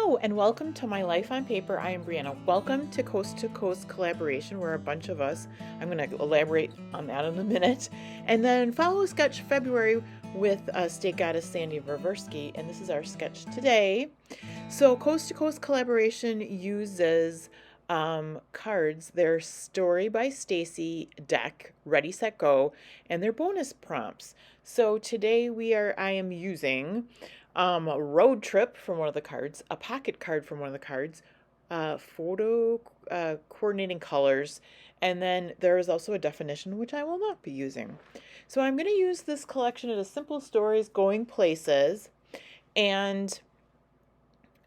Hello and welcome to My Life on Paper. I am Brianna. Welcome to Coast Collaboration, where a bunch of us, I'm going to elaborate on that in a minute, and then follow Sketch February with State Goddess Sandy Verversky, and this is our sketch today. So Coast to Coast Collaboration uses cards, their Story by Stacy deck, Ready, Set, Go, and their bonus prompts. So today I am using a road trip from one of the cards, a pocket card from one of the cards, photo coordinating colors, and then there is also a definition which I will not be using. So I'm going to use this collection of simple stories going places, and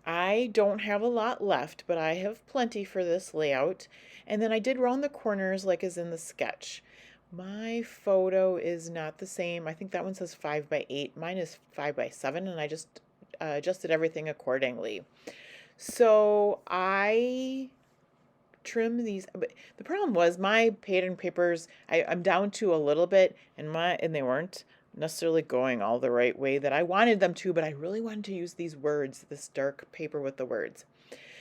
I don't have a lot left, but I have plenty for this layout. And then I did round the corners like is in the sketch. My photo is not the same. I think that one says 5 by 8. Mine is 5 by 7, and I just adjusted everything accordingly. So I trim these. But the problem was my pattern papers, I'm down to a little bit, and they weren't necessarily going all the right way that I wanted them to, but I really wanted to use these words, this dark paper with the words.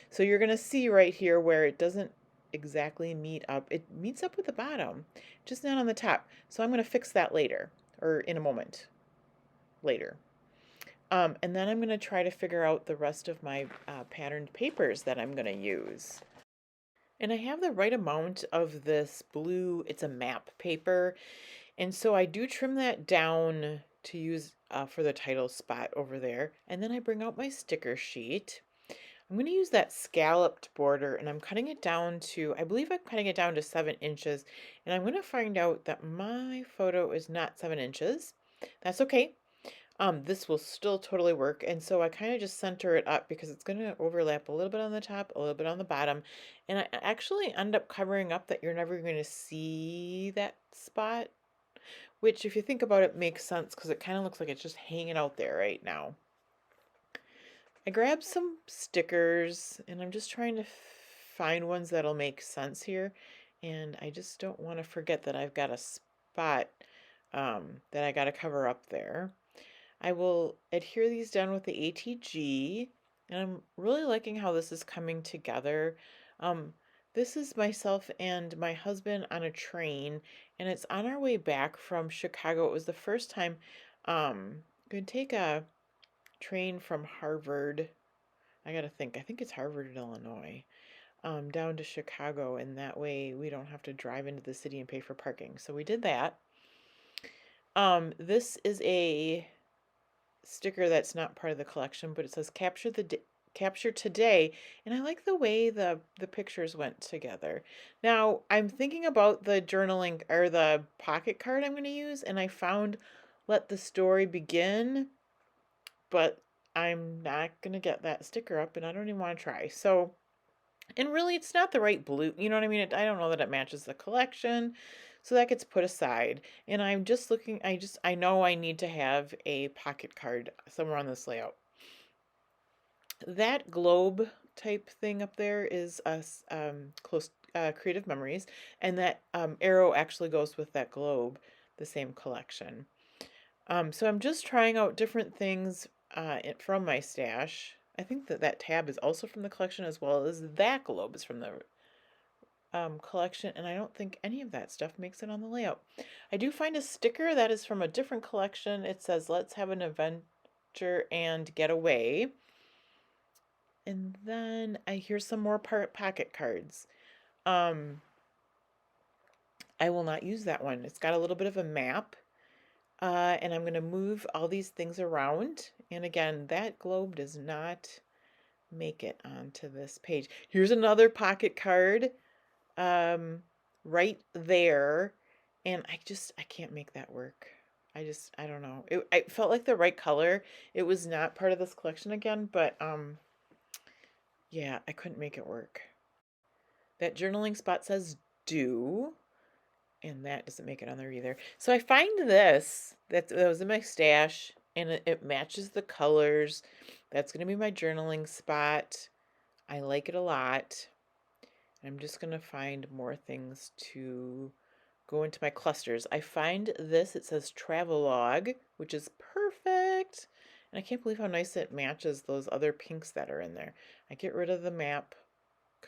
So you're going to see right here where it doesn't exactly meet up. It meets up with the bottom, just not on the top. So I'm going to fix that later, or in a moment later. And then I'm going to try to figure out the rest of my patterned papers that I'm going to use. And I have the right amount of this blue, it's a map paper, and so I do trim that down to use for the title spot over there. And then I bring out my sticker sheet. I'm going to use that scalloped border, and I'm cutting it down to, I believe I'm cutting it down to 7 inches, and I'm going to find out that my photo is not 7 inches. That's okay. This will still totally work, and so I kind of just center it up because it's going to overlap a little bit on the top, a little bit on the bottom, and I actually end up covering up that you're never going to see that spot, which if you think about it makes sense because it kind of looks like it's just hanging out there right now. I grabbed some stickers, and I'm just trying to find ones that'll make sense here, and I just don't want to forget that I've got a spot that I got to cover up there. I will adhere these down with the ATG, and I'm really liking how this is coming together. This is myself and my husband on a train, and it's on our way back from Chicago. It was the first time going to take a train from Harvard. I gotta think. I think it's Harvard in Illinois, down to Chicago, and that way we don't have to drive into the city and pay for parking. So we did that. This is a sticker that's not part of the collection, but it says capture today, and I like the way the pictures went together. Now I'm thinking about the journaling or the pocket card I'm going to use, and I found let the story begin, but I'm not going to get that sticker up, and I don't even want to try. So, and really it's not the right blue, you know what I mean? I don't know that it matches the collection. So that gets put aside, and I'm just looking, I know I need to have a pocket card somewhere on this layout. That globe type thing up there is close creative memories, and that arrow actually goes with that globe, the same collection. So I'm just trying out different things from my stash. I think that tab is also from the collection, as well as that globe is from the collection, and I don't think any of that stuff makes it on the layout. I do find a sticker that is from a different collection. It says, "Let's have an adventure and get away." And then I hear some more pocket cards. I will not use that one. It's got a little bit of a map, and I'm going to move all these things around. And again, that globe does not make it onto this page. Here's another pocket card. Right there, and I can't make that work. I don't know. I felt like the right color. It was not part of this collection again, but yeah, I couldn't make it work. That journaling spot says do, and that doesn't make it on there either. So I find this that was in my stash, and it matches the colors. That's going to be my journaling spot. I like it a lot. I'm just going to find more things to go into my clusters. I find this, it says travelogue, which is perfect. And I can't believe how nice it matches those other pinks that are in there. I get rid of the map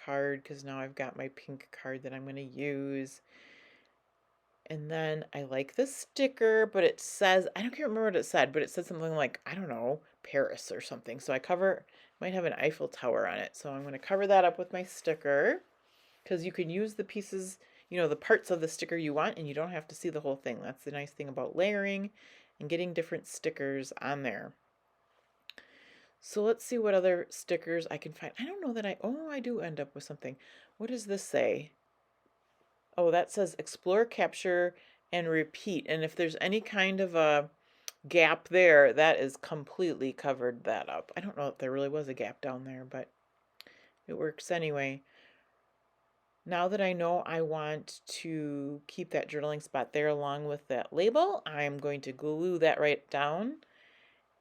card because now I've got my pink card that I'm going to use. And then I like the sticker, but it says, I don't remember what it said, but it said something like, I don't know, Paris or something. So I might have an Eiffel Tower on it. So I'm going to cover that up with my sticker because you can use the pieces, the parts of the sticker you want, and you don't have to see the whole thing. That's the nice thing about layering and getting different stickers on there. So let's see what other stickers I can find. I don't know that I do end up with something. What does this say? Oh, that says explore, capture, and repeat. And if there's any kind of a gap there, that is completely covered that up. I don't know if there really was a gap down there, but it works anyway. Now that I know I want to keep that journaling spot there along with that label, I'm going to glue that right down.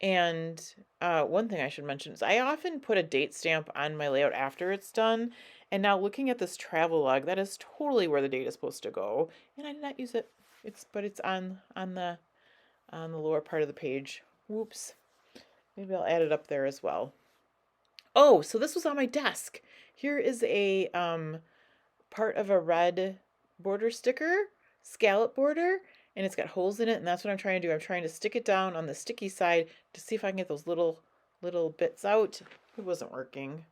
And one thing I should mention is I often put a date stamp on my layout after it's done. And now looking at this travel log, that is totally where the date is supposed to go. And I did not use it. But it's on the lower part of the page. Whoops. Maybe I'll add it up there as well. Oh, so this was on my desk. Here is a part of a red border sticker, scallop border, and it's got holes in it, and that's what I'm trying to do. I'm trying to stick it down on the sticky side to see if I can get those little bits out. It wasn't working.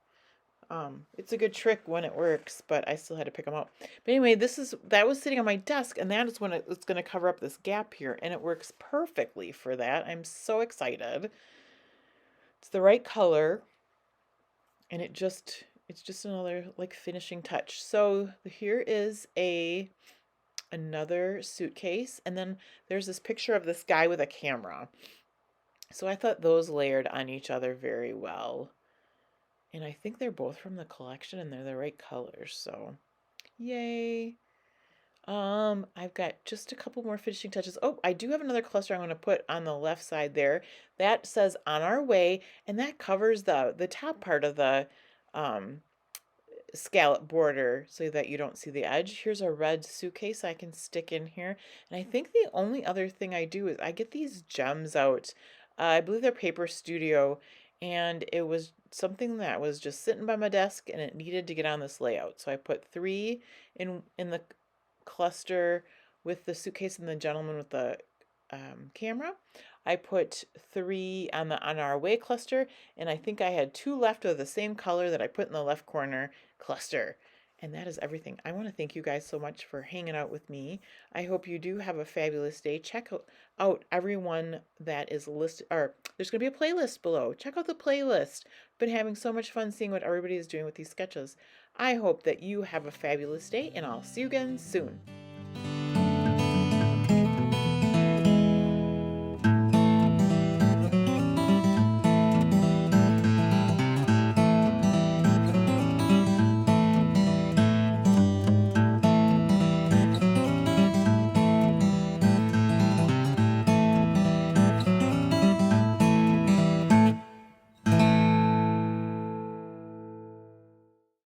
It's a good trick when it works, but I still had to pick them out. But anyway, that was sitting on my desk, and that is when it's going to cover up this gap here, and it works perfectly for that. I'm so excited. It's the right color, and it's just another like finishing touch. So here is another suitcase, and then there's this picture of this guy with a camera. So I thought those layered on each other very well. And I think they're both from the collection and they're the right colors, so yay. I've got just a couple more finishing touches. Oh, I do have another cluster I'm going to put on the left side there. That says on our way, and that covers the top part of the scallop border so that you don't see the edge. Here's a red suitcase I can stick in here. And I think the only other thing I do is I get these gems out. I believe they're Paper Studio, and it was something that was just sitting by my desk and it needed to get on this layout. So I put 3 in the cluster with the suitcase and the gentleman with the camera. I put 3 on our way cluster, and I think I had 2 left of the same color that I put in the left corner cluster. And that is everything. I want to thank you guys so much for hanging out with me. I hope you do have a fabulous day. Check out everyone that is listed, or there's going to be a playlist below. Check out the playlist. I've been having so much fun seeing what everybody is doing with these sketches. I hope that you have a fabulous day, and I'll see you again soon.